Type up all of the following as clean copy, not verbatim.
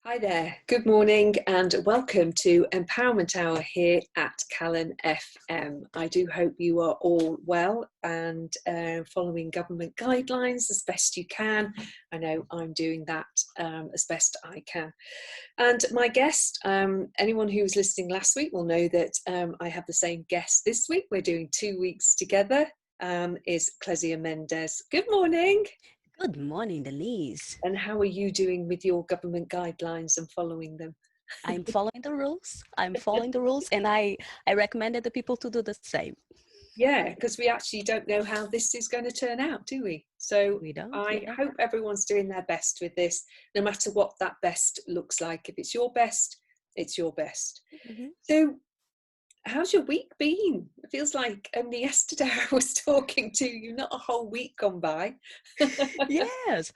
Hi there, good morning and welcome to Empowerment Hour here at Calon FM. I do hope you are all well and following government guidelines as best you can. I know I'm doing that as best I can. And my guest, anyone who was listening last week will know that I have the same guest this week. We're doing 2 weeks together, is Clesia Mendes. Good morning. Good morning, Denise. And how are you doing with your government guidelines and following them? I'm following the rules. I'm following the rules, and I recommended the people to do the same. Yeah, because we actually don't know how this is going to turn out, do we? So We don't. I Yeah. hope everyone's doing their best with this, no matter what that best looks like. If it's your best, it's your best. hmm So how's your week been? It feels like only yesterday I was talking to you, not a whole week gone by. Yes.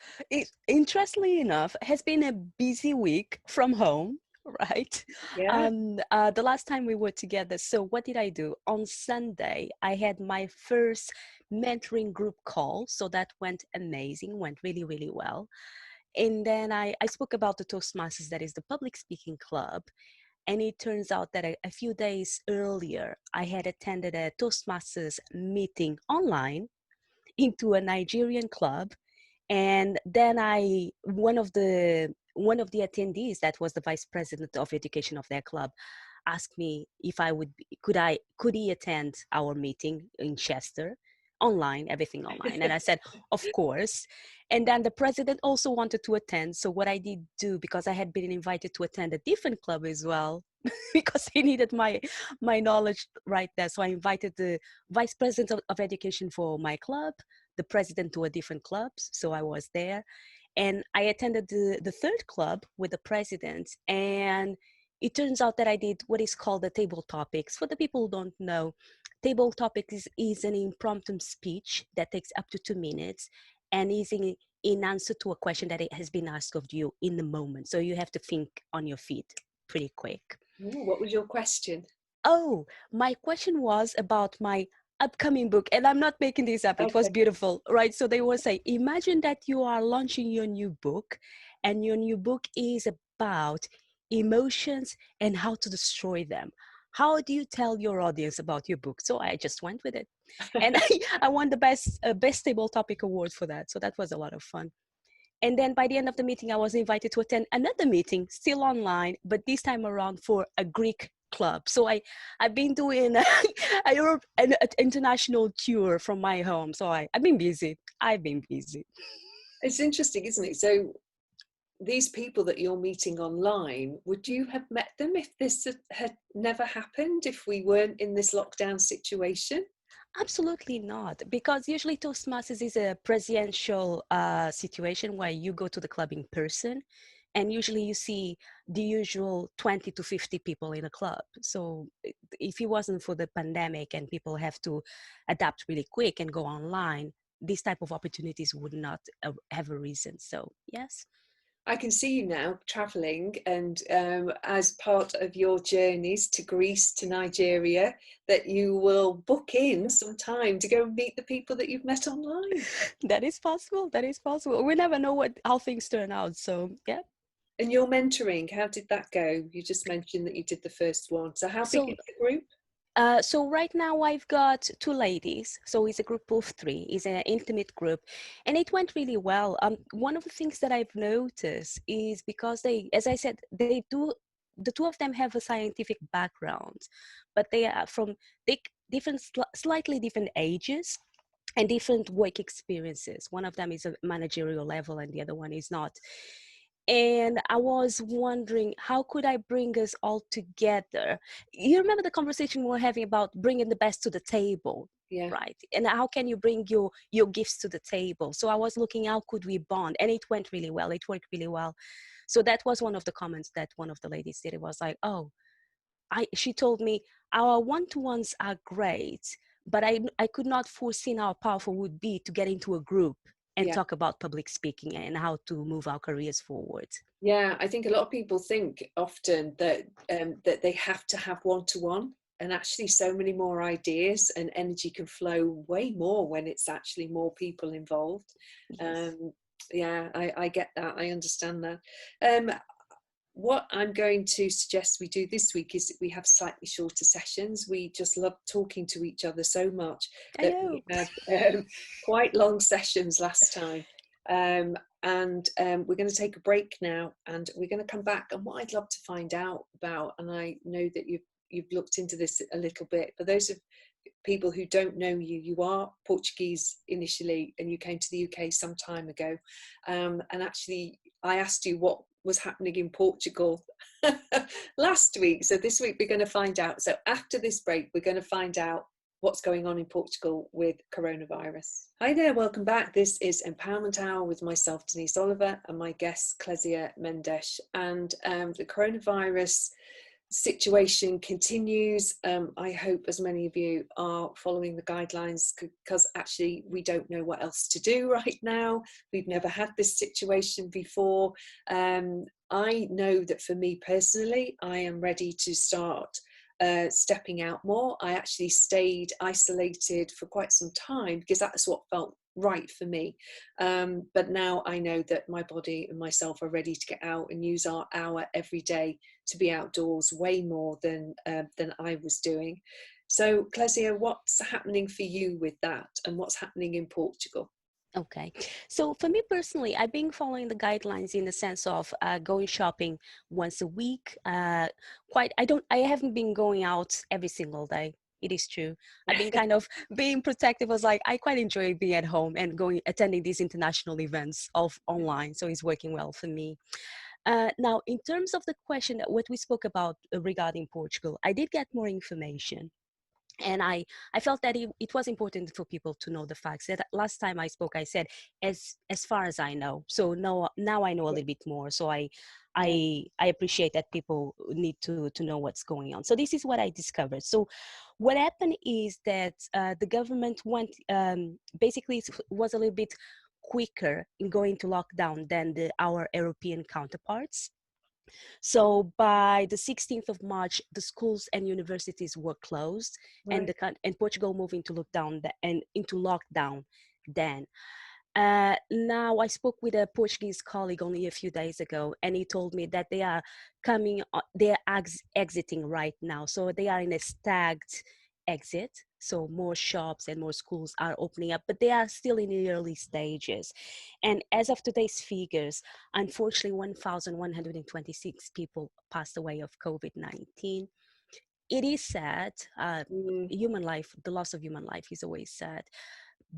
Interestingly enough, has been a busy week from home, right? Yeah. The last time we were together. So what did I do? On Sunday, I had my first mentoring group call. So that went amazing, went really, really well. And then I spoke about the Toastmasters, that is the public speaking club. And it turns out that a few days earlier, I had attended a Toastmasters meeting online into a Nigerian club. And then one of the attendees, that was the vice president of education of their club, asked me if I would could he attend our meeting in Chester, online, everything online. And I said, of course. And then the president also wanted to attend. So what I did do, because I had been invited to attend a different club as well, because he needed my knowledge right there. So I invited the vice president of education for my club, the president to a different clubs. So I was there. And I attended the third club with the president. And it turns out that I did what is called the table topics. For the people who don't know, table topics is an impromptu speech that takes up to 2 minutes and is in answer to a question that it has been asked of you in the moment. So you have to think on your feet pretty quick. Ooh, what was your question? Oh, my question was about my upcoming book, and I'm not making this up. It was Okay. beautiful, right? So they were saying, imagine that you are launching your new book, and your new book is about emotions and how to destroy them. How do you tell your audience about your book? So I just went with it, and I won the best table topic award for that. So that was a lot of fun. And then by the end of the meeting, I was invited to attend another meeting, still online, but this time around for a Greek club. So I've been doing an international tour from my home. So I've been busy. I've been busy. It's interesting, isn't it? So these people that you're meeting online, would you have met them if this had never happened, if we weren't in this lockdown situation? Absolutely not, because usually Toastmasters is a presential situation where you go to the club in person, and usually you see the usual 20 to 50 people in a club. So if it wasn't for the pandemic and people have to adapt really quick and go online, these type of opportunities would not have arisen. So yes. I can see you now traveling, and as part of your journeys to Greece, to Nigeria, that you will book in some time to go and meet the people that you've met online. That is possible. That is possible. We never know how things turn out. So yeah. And your mentoring, how did that go? You just mentioned that you did the first one. So how big So is the group? So right now I've got two ladies. So it's a group of three. It's an intimate group, and it went really well. One of the things that I've noticed is because they, as I said, they do. The two of them have a scientific background, but they are from different, slightly different ages and different work experiences. One of them is a managerial level, and the other one is not. And I was wondering, how could I bring us all together? You remember the conversation we were having about bringing the best to the table, Yeah. right? And how can you bring your gifts to the table? So I was looking, how could we bond? And it went really well. It worked really well. So that was one of the comments that one of the ladies did. It was like, oh, she told me, our one-to-ones are great, but I could not foresee how powerful would be to get into a group and Yeah. talk about public speaking and how to move our careers forward. Yeah, I think a lot of people think often that they have to have one-to-one, and actually so many more ideas and energy can flow way more when it's actually more people involved. Yes. Yeah, I get that. I understand that. Um, what I'm going to suggest we do this week is that we have slightly shorter sessions. We just love talking to each other so much I that know. we had quite long sessions last time. We're going to take a break now, and we're going to come back. And what I'd love to find out about, and I know that you've looked into this a little bit, for those of people who don't know you, you are Portuguese initially, and you came to the UK some time ago. And actually, I asked you what was happening in Portugal last week. So this week we're going to find out. So after this break, we're going to find out what's going on in Portugal with coronavirus. Hi there, welcome back. This is Empowerment Hour with myself, Denise Oliver, and my guest, Clesia Mendes. And the coronavirus situation continues. I hope as many of you are following the guidelines, because actually we don't know what else to do right now. We've never had this situation before. I know that for me personally, I am ready to start stepping out more. I actually stayed isolated for quite some time because that's what felt right for me. But now I know that my body and myself are ready to get out and use our hour every day to be outdoors way more than I was doing. So, Clesia, what's happening for you with that, and what's happening in Portugal? Okay, so for me personally, I've been following the guidelines in the sense of going shopping once a week. I haven't been going out every single day. It is true. I've been kind of being protective. I was like, I quite enjoy being at home and attending these international events online. So it's working well for me. Now, in terms of the question, what we spoke about regarding Portugal, I did get more information. And I felt that it was important for people to know the facts. That last time I spoke, I said, as far as I know. So now I know a little bit more. So I appreciate that people need to know what's going on. So this is what I discovered. So what happened is that the government basically was a little bit quicker in going to lockdown than our European counterparts. So by the 16th of March, the schools and universities were closed, Right. and Portugal moved into lockdown then. Now I spoke with a Portuguese colleague only a few days ago, and he told me that they are exiting right now. So they are in a staggered exit. So more shops and more schools are opening up, but they are still in the early stages. And as of today's figures, unfortunately, 1,126 people passed away of COVID-19. It is sad. Human life, the loss of human life is always sad.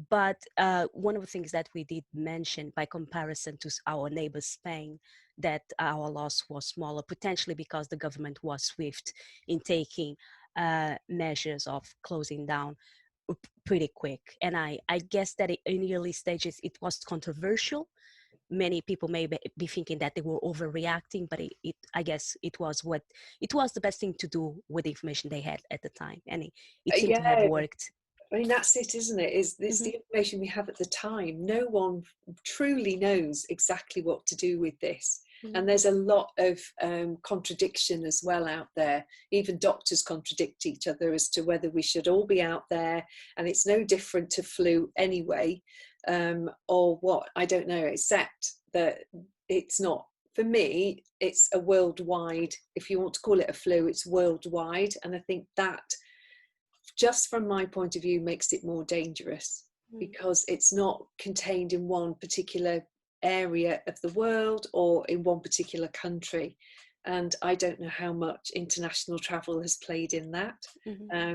But one of the things that we did mention, by comparison to our neighbor Spain, that our loss was smaller, potentially because the government was swift in taking measures of closing down pretty quick. And I guess that in the early stages, it was controversial. Many people may be thinking that they were overreacting, but I guess it was the best thing to do with the information they had at the time. And it seemed to have worked. I mean, that's it, isn't it? It's the information we have at the time. No one truly knows exactly what to do with this. And there's a lot of contradiction as well out there. Even doctors contradict each other as to whether we should all be out there. And it's no different to flu anyway, or what, I don't know, except that it's not. For me, it's a worldwide, if you want to call it a flu, it's worldwide. And I think that, just from my point of view, makes it more dangerous, because it's not contained in one particular area of the world or in one particular country. And I don't know how much international travel has played in that.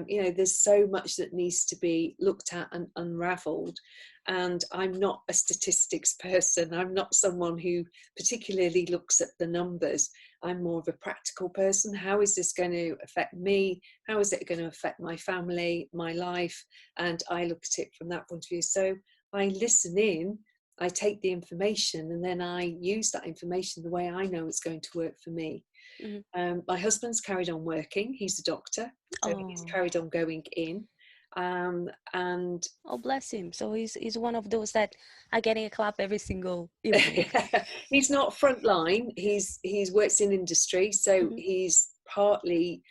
There's so much that needs to be looked at and unraveled. And I'm not a statistics person. I'm not someone who particularly looks at the numbers. I'm more of a practical person. How is this going to affect me? How is it going to affect my family, my life? And I look at it from that point of view. So I listen in, I take the information, and then I use that information the way I know it's going to work for me. My husband's carried on working. He's a doctor, so he's carried on going in. And oh, bless him. So he's one of those that are getting a clap every single evening. He's not frontline. He's works in industry, so he's partly.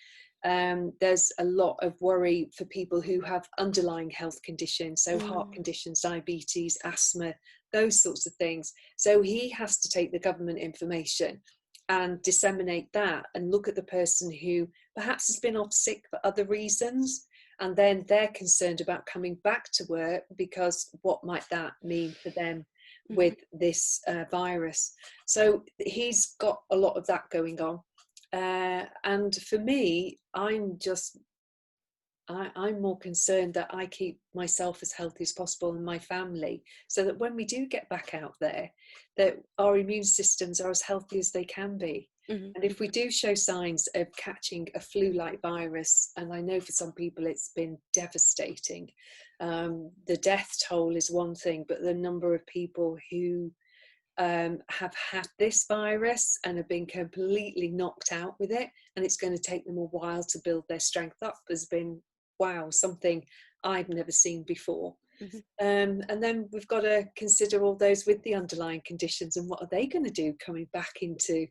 There's a lot of worry for people who have underlying health conditions, so heart conditions, diabetes, asthma, those sorts of things. So he has to take the government information and disseminate that and look at the person who perhaps has been off sick for other reasons, and then they're concerned about coming back to work because what might that mean for them with this virus. So he's got a lot of that going on, and for me, I'm more concerned that I keep myself as healthy as possible and my family, so that when we do get back out there, that our immune systems are as healthy as they can be. And if we do show signs of catching a flu-like virus, and I know for some people it's been devastating, the death toll is one thing, but the number of people who have had this virus and have been completely knocked out with it, and it's going to take them a while to build their strength up, has been, wow, something I've never seen before. And then we've got to consider all those with the underlying conditions, and what are they going to do coming back into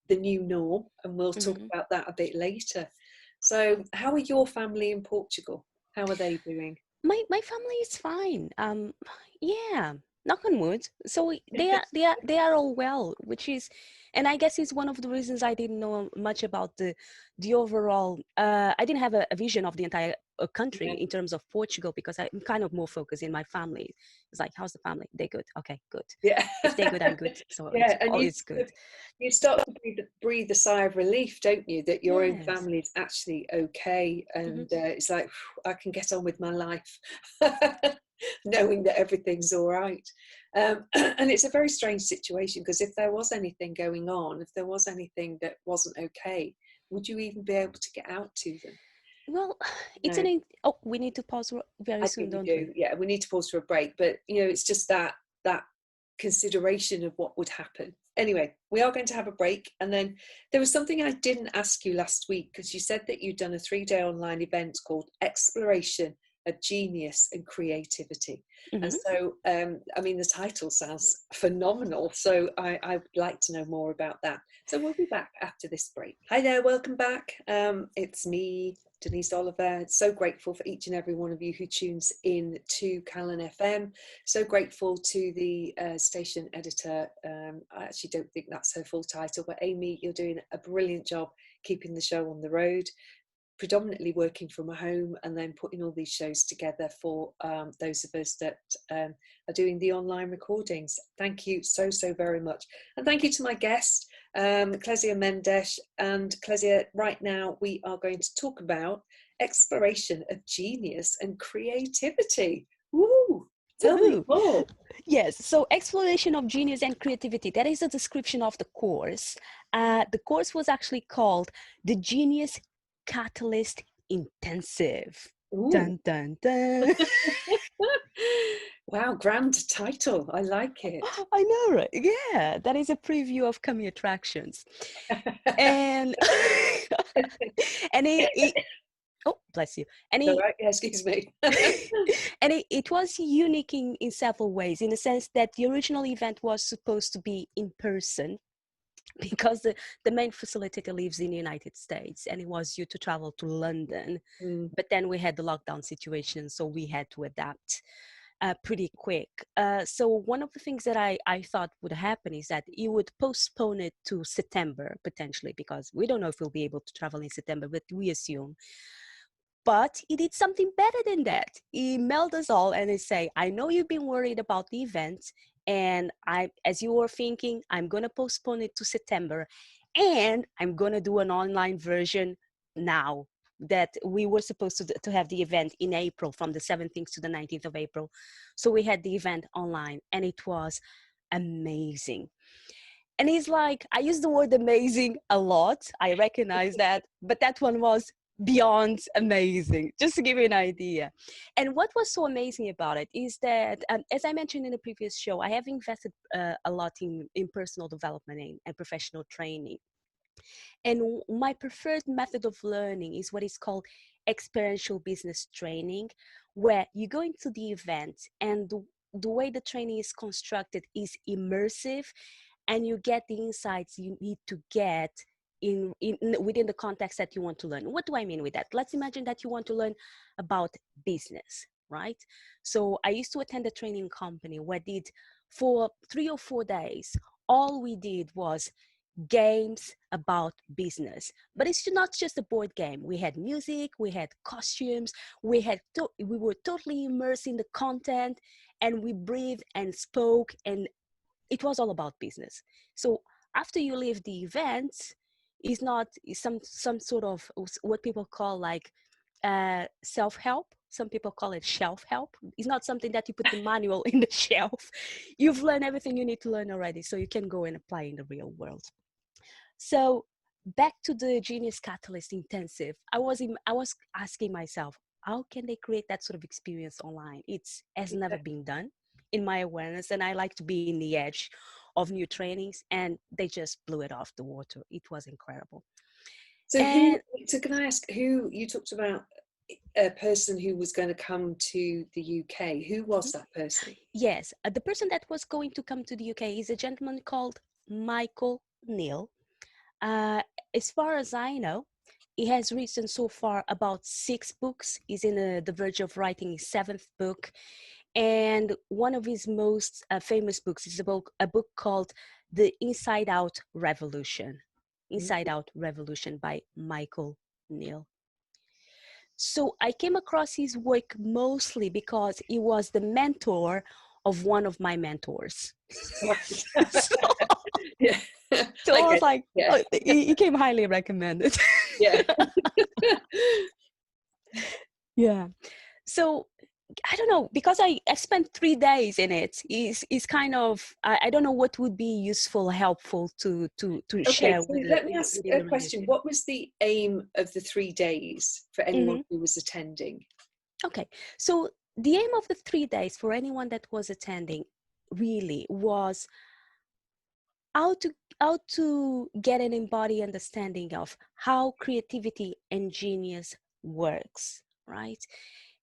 the new norm, and we'll talk about that a bit later. So how are your family in Portugal? How are they doing? My family is fine. Yeah, knock on wood. So they are all well, which is, and I guess it's one of the reasons I didn't know much about the overall. I didn't have a vision of the entire country in terms of Portugal, because I'm kind of more focused in my family. It's like, how's the family? They're good. Okay, good. Yeah. If they're good, I'm good. So Yeah, and it's good. You start to breathe a sigh of relief, don't you, that your own Yes. family is actually okay, and it's like, I can get on with my life, knowing that everything's all right. And it's a very strange situation, because if there was anything going on, if there was anything that wasn't okay, would you even be able to get out to them? Well, it's No. oh, we need to pause very I soon, think we don't do. we? Yeah, we need to pause for a break, but it's just that consideration of what would happen. Anyway, we are going to have a break, and then there was something I didn't ask you last week, because you said that you'd done a 3-day online event called Exploration of Genius and Creativity. And so, I mean, the title sounds phenomenal. So I would like to know more about that. So we'll be back after this break. Hi there, welcome back. It's me, Denise Oliver. So grateful for each and every one of you who tunes in to Calon FM. So grateful to the station editor. I actually don't think that's her full title, but Amy, you're doing a brilliant job keeping the show on the road, predominantly working from home, and then putting all these shows together for those of us that are doing the online recordings. Thank you so very much. And thank you to my guest, Clesia Mendes. And Clesia, right now we are going to talk about exploration of genius and creativity. Woo! Tell me more. Yes, so exploration of genius and creativity, that is a description of the course. The course was actually called the Genius Catalyst Intensive. Ooh. Dun, dun, dun. Wow, grand title. I like it. I know, right? Yeah, that is a preview of coming attractions. And and oh, bless you. And Right, excuse me. and it was unique in several ways, in the sense that the original event was supposed to be in person, because the main facilitator lives in the United States, and it was due to travel to London. But then we had the lockdown situation, so we had to adapt pretty quick. So one of the things that I thought would happen is that you would postpone it to September, potentially, because we don't know if we'll be able to travel in September, but we assume. But he did something better than that. He emailed us all and he say, I know you've been worried about the event, and as you were thinking, I'm going to postpone it to September, and I'm going to do an online version now, that we were supposed to have the event in April, from the 17th to the 19th of April. So we had the event online, and it was amazing. And he's like, I use the word amazing a lot, I recognize that, but that one was beyond amazing, just to give you an idea. And what was so amazing about it is that, as I mentioned in the previous show, I have invested a lot in personal development and professional training. And my preferred method of learning is what is called experiential business training, where you go into the event, and the way the training is constructed is immersive, and you get the insights you need to get within the context that you want to learn. What do I mean with that? Let's imagine that you want to learn about business, right? So I used to attend a training company where for 3 or 4 days, all we did was games about business. But it's not just a board game. We had music, we had costumes, we were totally immersed in the content, and we breathed and spoke, and it was all about business. So after you leave the event, it's not some sort of what people call like self-help. Some people call it shelf help. It's not something that you put the manual in the shelf. You've learned everything you need to learn already, so you can go and apply in the real world. So back to the Genius Catalyst Intensive, I was asking myself, how can they create that sort of experience online? It has never been done in my awareness, and I like to be in the edge of new trainings, and they just blew it off the water. It was incredible. So can I ask, who you talked about, a person who was going to come to the UK? Who was that person? Yes, the person that was going to come to the UK is a gentleman called Neal. As far as I know, he has written so far about 6 books. He's in the verge of writing his 7th book. And one of his most famous books is a book called The Inside Out Revolution. Inside Out Revolution by Neal. So I came across his work mostly because he was the mentor of one of my mentors. So, yeah. So I was like, oh, he came highly recommended. Yeah. Yeah. So I don't know, because I spent 3 days in it. Is kind of, I don't know what would be useful, helpful to share So with. let me ask a question. What was the aim of the 3 days for anyone who was attending? Okay, so the aim of the 3 days for anyone that was attending really was how to get an embodied understanding of how creativity and genius works, right?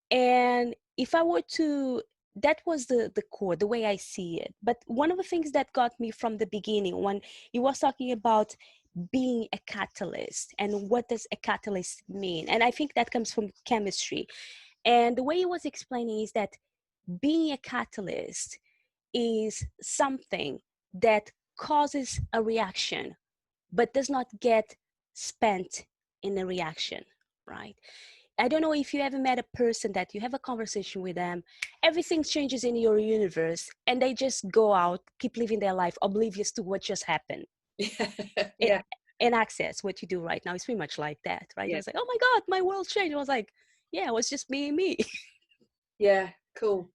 And if I were to, that was the core, the way I see it. But one of the things that got me from the beginning, when he was talking about being a catalyst and what does a catalyst mean, and I think that comes from chemistry. And the way he was explaining is that being a catalyst is something that causes a reaction but does not get spent in a reaction, right? I don't know if you ever met a person that you have a conversation with them, everything changes in your universe, and they just go out, keep living their life oblivious to what just happened. Yeah. And access what you do right now is pretty much like that, right? Yeah. I was like, oh my God, my world changed. I was like, yeah, it was just being me. Yeah, cool.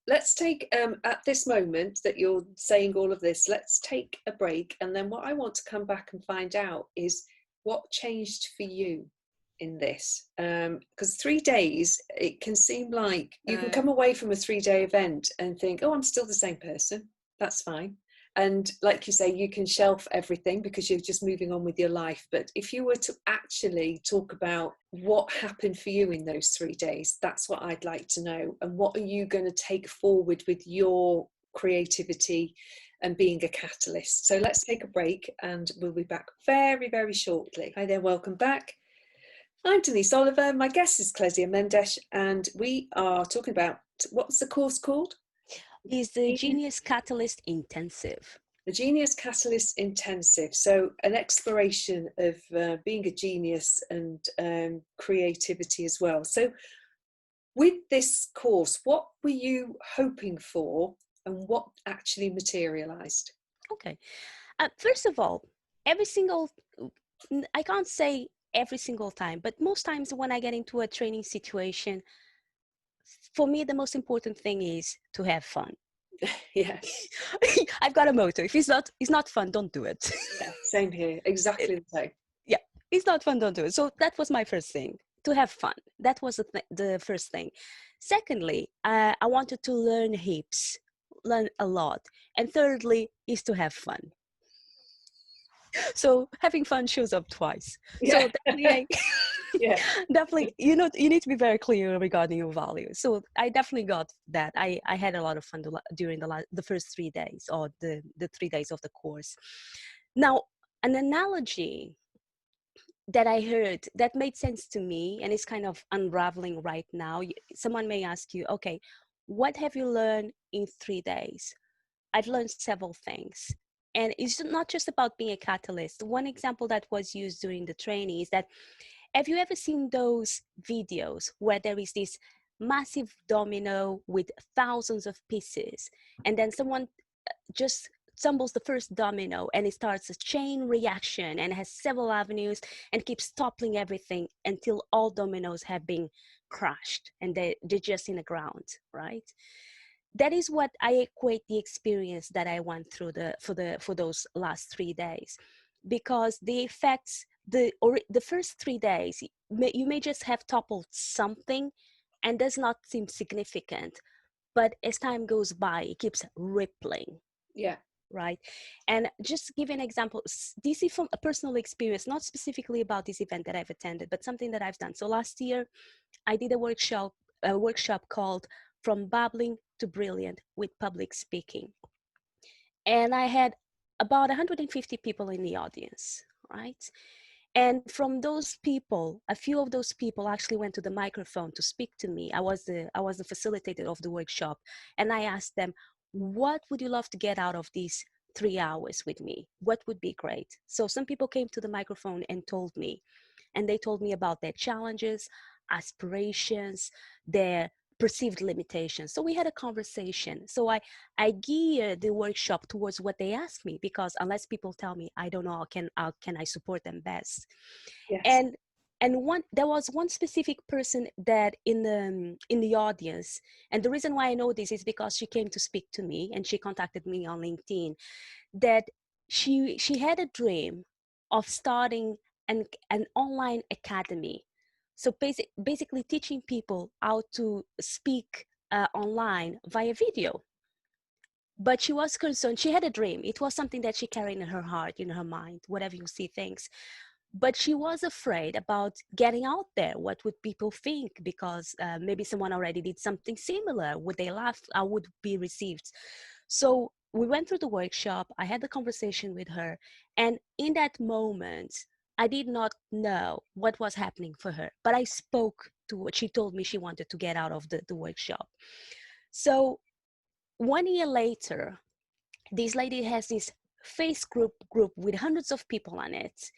Let's take, at this moment that you're saying all of this, let's take a break. And then what I want to come back and find out is what changed for you in this. Because 3 days, it can seem like you can come away from a 3-day event and think, oh, I'm still the same person. That's fine. And like you say, you can shelf everything because you're just moving on with your life. But if you were to actually talk about what happened for you in those 3 days, that's what I'd like to know. And what are you going to take forward with your creativity and being a catalyst? So let's take a break and we'll be back very, very shortly. Hi there, welcome back. I'm Denise Oliver. My guest is Clesia Mendes, and we are talking about, what's the course called? Is the Genius Catalyst Intensive. The Genius Catalyst Intensive. So an exploration of being a genius and creativity as well. So with this course, what were you hoping for and what actually materialized? Okay. First of all, I can't say every single time, but most times when I get into a training situation, for me, the most important thing is to have fun. Yeah. I've got a motto. If it's not fun, don't do it. Yeah, same here. Exactly the same. Yeah, it's not fun, don't do it. So that was my first thing, to have fun. That was the first thing. Secondly, I wanted to learn heaps, learn a lot. And thirdly, is to have fun. So having fun shows up twice. Yeah. So definitely, Yeah. definitely, you need to be very clear regarding your values. So I definitely got that. I had a lot of fun during the first 3 days, or the 3 days of the course. Now, an analogy that I heard that made sense to me, and it's kind of unraveling right now. Someone may ask you, okay, what have you learned in 3 days? I've learned several things. And it's not just about being a catalyst. One example that was used during the training is that, have you ever seen those videos where there is this massive domino with thousands of pieces, and then someone just stumbles the first domino and it starts a chain reaction and has several avenues and keeps toppling everything until all dominoes have been crushed and they're just in the ground, right? That is what I equate the experience that I went through for those last 3 days, because the effects, the first 3 days, you may just have toppled something and does not seem significant, but as time goes by, it keeps rippling. Yeah. Right. And just to give an example, this is from a personal experience, not specifically about this event that I've attended, but something that I've done. So last year, I did a workshop called From Babbling to Brilliant with Public Speaking. And I had about 150 people in the audience, right? And from those people, a few of those people actually went to the microphone to speak to me. I was the facilitator of the workshop, and I asked them, what would you love to get out of these 3 hours with me? What would be great? So some people came to the microphone and told me, and they told me about their challenges, aspirations, their perceived limitations. So we had a conversation. So I geared the workshop towards what they asked me, because unless people tell me, I don't know, how can I support them best? Yes. And there was one specific person that in the audience, and the reason why I know this is because she came to speak to me and she contacted me on LinkedIn, that she had a dream of starting an online academy. So basically teaching people how to speak online via video. But she was concerned, she had a dream. It was something that she carried in her heart, in her mind, whatever you see things. But she was afraid about getting out there. What would people think? Because maybe someone already did something similar. Would they laugh? How would be received? So we went through the workshop. I had the conversation with her. And in that moment, I did not know what was happening for her. But I spoke to what she told me she wanted to get out of the workshop. So 1 year later, this lady has this face group with hundreds of people on it.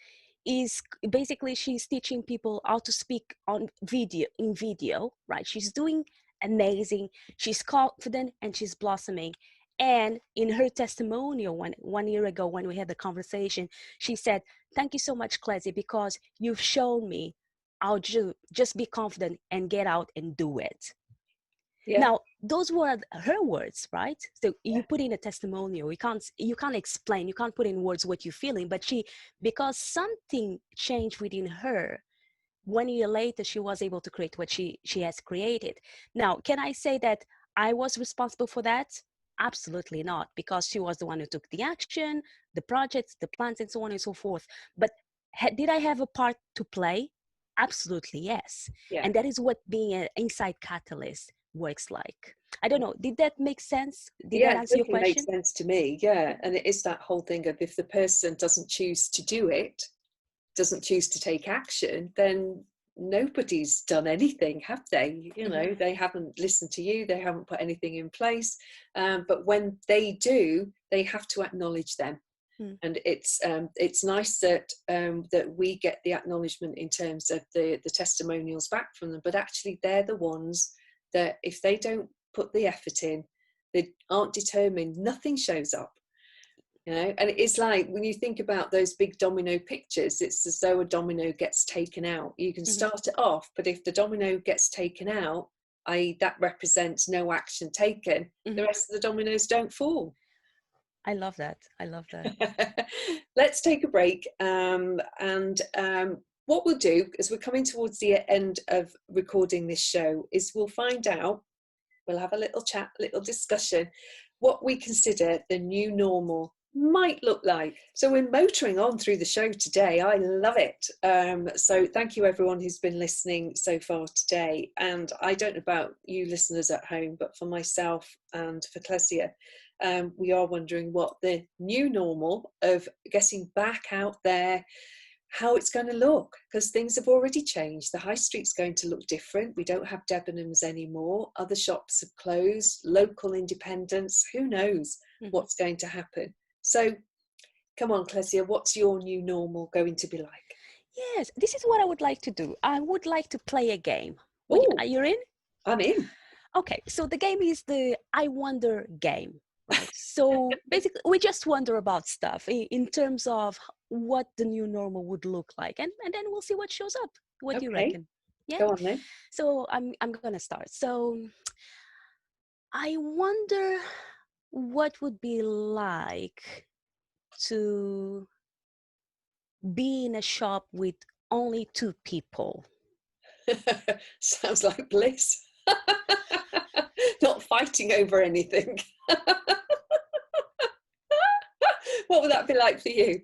Is basically, she's teaching people how to speak on video, right? She's doing amazing. She's confident and she's blossoming. And in her testimonial, 1 year ago, when we had the conversation, she said, "Thank you so much, Clesia, because you've shown me how to just be confident and get out and do it." Yeah. Now, those were her words, right? So you put in a testimonial, you can't explain, you can't put in words what you're feeling, but because something changed within her, 1 year later, she was able to create what she has created. Now, can I say that I was responsible for that? Absolutely not, because she was the one who took the action, the projects, the plans, and so on and so forth. But did I have a part to play? Absolutely, yes. Yeah. And that is what being an inside catalyst works like. I don't know, did that make sense? Did that answer your It totally question? makes sense to me. Yeah. And it is that whole thing of, if the person doesn't choose to do it, doesn't choose to take action, then nobody's done anything, have they? You know, they haven't listened to you, they haven't put anything in place. But when they do, they have to acknowledge them. And it's nice that that we get the acknowledgement in terms of the testimonials back from them, but actually they're the ones that, if they don't put the effort in, they aren't determined, nothing shows up. You know, and it's like when you think about those big domino pictures, it's as though a domino gets taken out. You can start it off, but if the domino gets taken out, i.e. that represents no action taken, the rest of the dominoes don't fall. I love that. I love that. Let's take a break. What we'll do, as we're coming towards the end of recording this show, is we'll find out, we'll have a little chat, little discussion, what we consider the new normal might look like. So we're motoring on through the show today. I love it. So thank you everyone who's been listening so far today. And I don't know about you listeners at home, but for myself and for Clesia, we are wondering what the new normal of getting back out there, how it's going to look, because things have already changed. The high street's going to look different. We don't have Debenhams anymore. Other shops have closed, local independents, who knows what's going to happen. So Come on, Clesia, what's your new normal going to be like? Yes, this is what I would like to do. I would like to play a game. Oh, Are you in? I'm in. Okay, so the game is the I Wonder game, right? So basically, we just wonder about stuff in terms of what the new normal would look like, and then we'll see what shows up. What do you Okay, reckon? Yeah. go on then. So I'm gonna start. So I wonder what would be like to be in a shop with only two people. Sounds like bliss. Not fighting over anything. What would that be like for you?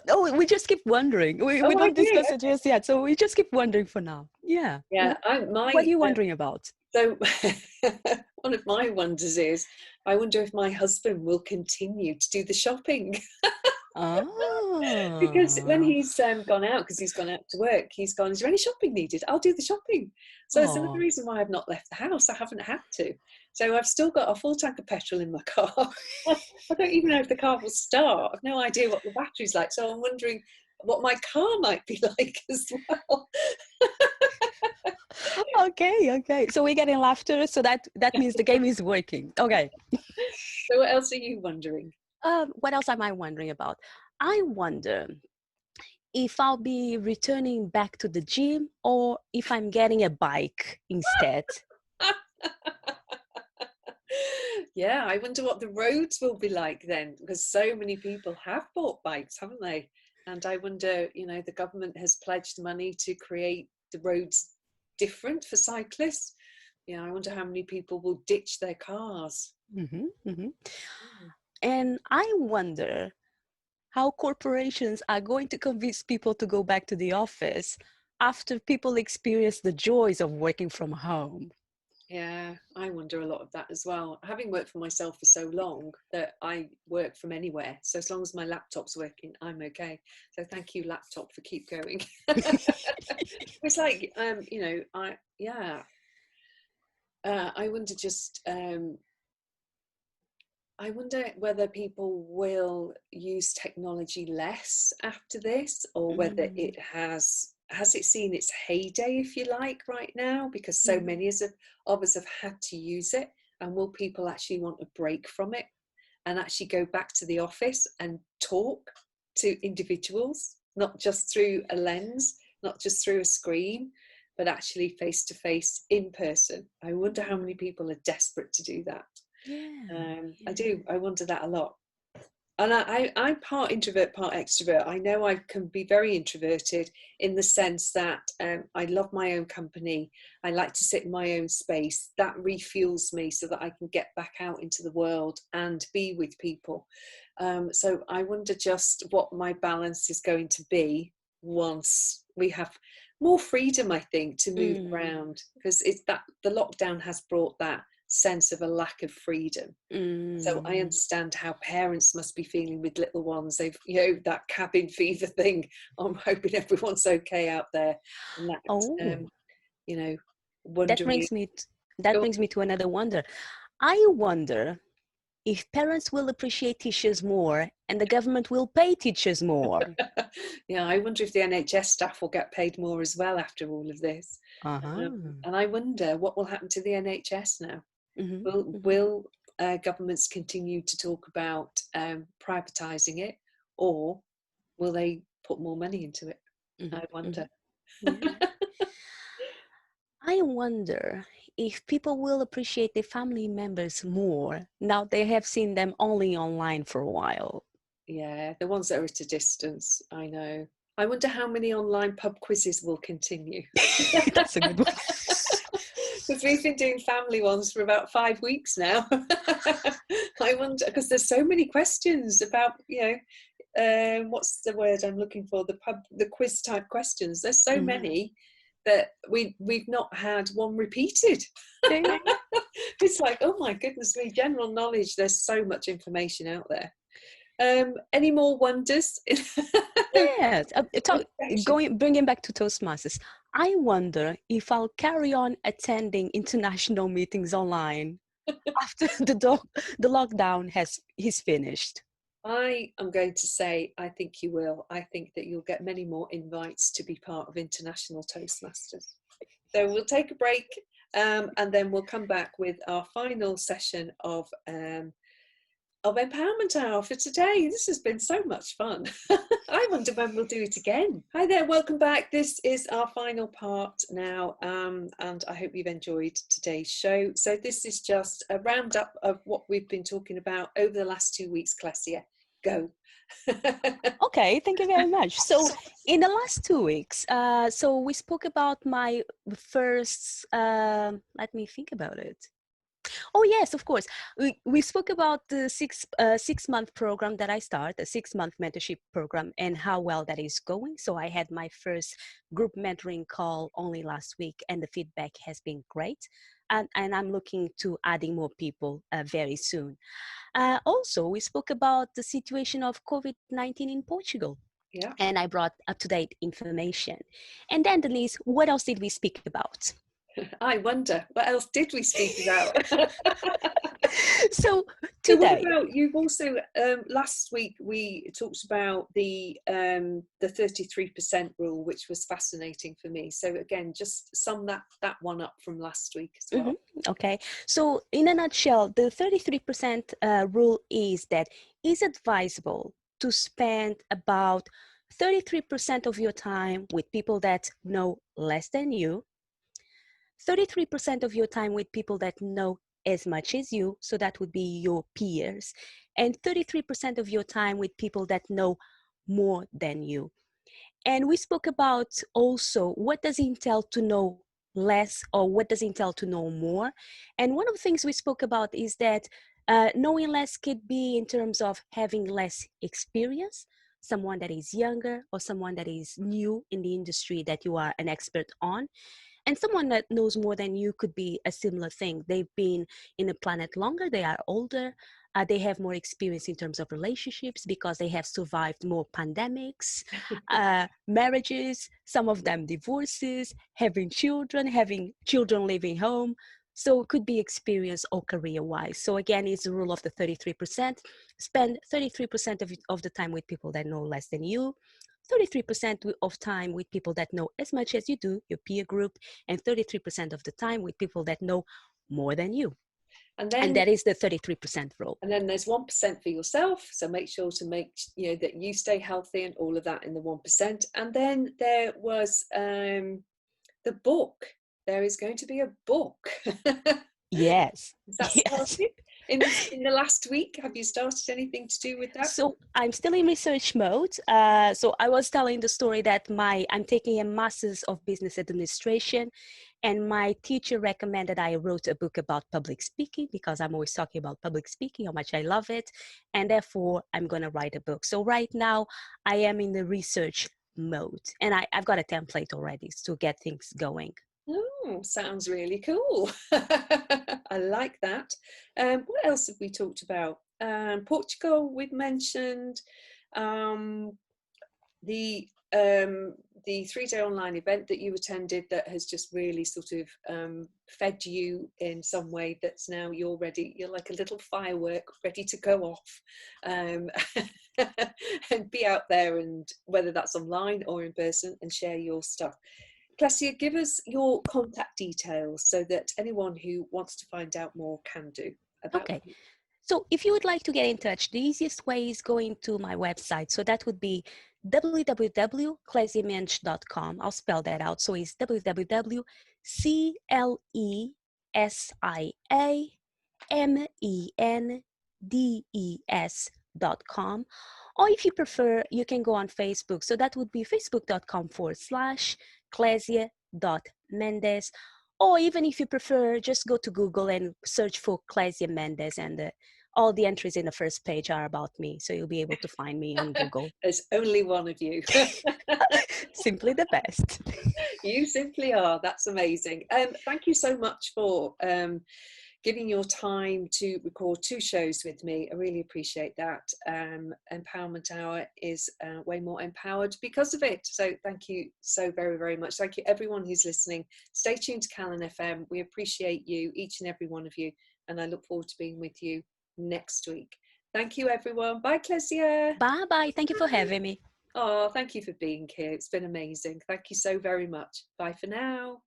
Oh, we just keep wondering. We Oh, I don't do. discuss it just yet, so we just keep wondering for now. Yeah. Yeah, What are you wondering about? so one of my wonders is, I wonder if my husband will continue to do the shopping. Because when Oh, he's gone out, because he's gone out to work, he's gone, is there any shopping needed? I'll do the shopping. So it's another oh. reason why I've not left the house. I haven't had to. So I've still got a full tank of petrol in my car. I don't even know if the car will start. I've no idea what the battery's like. So I'm wondering what my car might be like as well. Okay. So we're getting laughter, so that means the game is working. Okay. So what else are you wondering? What else am I wondering about? I wonder if I'll be returning back to the gym or if I'm getting a bike instead. Yeah, I wonder what the roads will be like then, because so many people have bought bikes, haven't they? And I wonder, the government has pledged money to create the roads different for cyclists. I wonder how many people will ditch their cars. Mm-hmm, mm-hmm. And I wonder how corporations are going to convince people to go back to the office after people experience the joys of working from home. Yeah, I wonder a lot of that as well. Having worked for myself for so long that I work from anywhere. So as long as my laptop's working, I'm okay. So thank you, laptop, for keep going. It's like, I wonder I wonder whether people will use technology less after this, or whether it has it seen its heyday, if you like, right now, because so many of us have had to use it, and will people actually want a break from it and actually go back to the office and talk to individuals, not just through a lens, not just through a screen, but actually face to face in person? I wonder how many people are desperate to do that. I do. I wonder that a lot. And I'm part introvert, part extrovert. I know I can be very introverted in the sense that I love my own company. I like to sit in my own space. That refuels me so that I can get back out into the world and be with people. So I wonder just what my balance is going to be once we have more freedom, I think, to move around, because it's that the lockdown has brought that sense of a lack of freedom. So I understand how parents must be feeling with little ones. They've, that cabin fever thing. I'm hoping everyone's okay out there. And that, wondering. That brings me to another wonder. I wonder if parents will appreciate teachers more and the government will pay teachers more. Yeah, I wonder if the NHS staff will get paid more as well after all of this. And I wonder what will happen to the NHS now. Will governments continue to talk about privatising it, or will they put more money into it? I wonder. I wonder if people will appreciate their family members more now they have seen them only online for a while. Yeah, the ones that are at a distance, I know. I wonder how many online pub quizzes will continue. That's a good one. Because we've been doing family ones for about 5 weeks now. I wonder, because there's so many questions about, what's the word I'm looking for? The quiz type questions. There's so many that we've not had one repeated. It's like, oh my goodness me, general knowledge. There's so much information out there. Any more wonders? Yes, bringing back to Toastmasters, I wonder if I'll carry on attending international meetings online after the lockdown is finished. I am going to say, I think you will. I think that you'll get many more invites to be part of International Toastmasters. So we'll take a break, and then we'll come back with our final session of Empowerment Hour for today. This has been so much fun. I wonder when we'll do it again. Hi there, welcome back. This is our final part now, and I hope you've enjoyed today's show. So this is just a roundup of what we've been talking about over the last 2 weeks, Clesia. Go. Okay, thank you very much. So in the last 2 weeks, so we spoke about my first, let me think about it. Oh yes, of course. We spoke about the six-month program that I started, a 6-month mentorship program, and how well that is going. So I had my first group mentoring call only last week, and the feedback has been great. And I'm looking to adding more people very soon. Also, we spoke about the situation of COVID-19 in Portugal. Yeah. And I brought up-to-date information. And then, Denise, what else did we speak about? I wonder, what else did we speak about? So So what today, about, you've also, last week we talked about the 33% rule, which was fascinating for me. So again, just sum that one up from last week as well. Okay, so in a nutshell, the 33% rule is that it's advisable to spend about 33% of your time with people that know less than you, 33% of your time with people that know as much as you, so that would be your peers, and 33% of your time with people that know more than you. And we spoke about also what does it entail to know less, or what does it entail to know more. And one of the things we spoke about is that knowing less could be in terms of having less experience, someone that is younger or someone that is new in the industry that you are an expert on. And someone that knows more than you could be a similar thing. They've been in the planet longer, they are older, they have more experience in terms of relationships because they have survived more pandemics, marriages, some of them divorces, having children living home. So it could be experience or career-wise. So again, it's the rule of the 33%. Spend 33% of the time with people that know less than you, 33% of time with people that know as much as you do, your peer group, and 33% of the time with people that know more than you. And that is the 33% rule. And then there's 1% for yourself. So make sure to make, that you stay healthy, and all of that in the 1%. And then there was the book. There is going to be a book. Yes. Is that started in the last week? Have you started anything to do with that? So I'm still in research mode. So I was telling the story that I'm taking a master's of business administration, and my teacher recommended I wrote a book about public speaking because I'm always talking about public speaking, how much I love it, and therefore I'm going to write a book. So right now I am in the research mode, and I've got a template already to get things going. Oh, sounds really cool. I like that. What else have we talked about? Portugal, we've mentioned. The 3-day online event that you attended that has just really sort of fed you in some way, that's now you're like a little firework ready to go off, and be out there, and whether that's online or in person, and share your stuff. Clesia, give us your contact details so that anyone who wants to find out more can do. Okay. So if you would like to get in touch, the easiest way is going to my website. So that would be www.clesiamendes.com. I'll spell that out. So it's www.Clesiamendes.com. Or if you prefer, you can go on Facebook. So that would be facebook.com/Clesia.Mendes. Or even if you prefer, just go to Google and search for Clesia Mendes, and all the entries in the first page are about me. So you'll be able to find me on Google. There's only one of you. Simply the best. You simply are. That's amazing. Thank you so much for giving your time to record 2 shows with me. I really appreciate that. Empowerment Hour is way more empowered because of it. So thank you so very, very much. Thank you everyone who's listening. Stay tuned to Calon FM. We appreciate you, each and every one of you. And I look forward to being with you next week. Thank you, everyone. Bye, Clesia. Bye bye. Thank you for having me. Oh, thank you for being here. It's been amazing. Thank you so very much. Bye for now.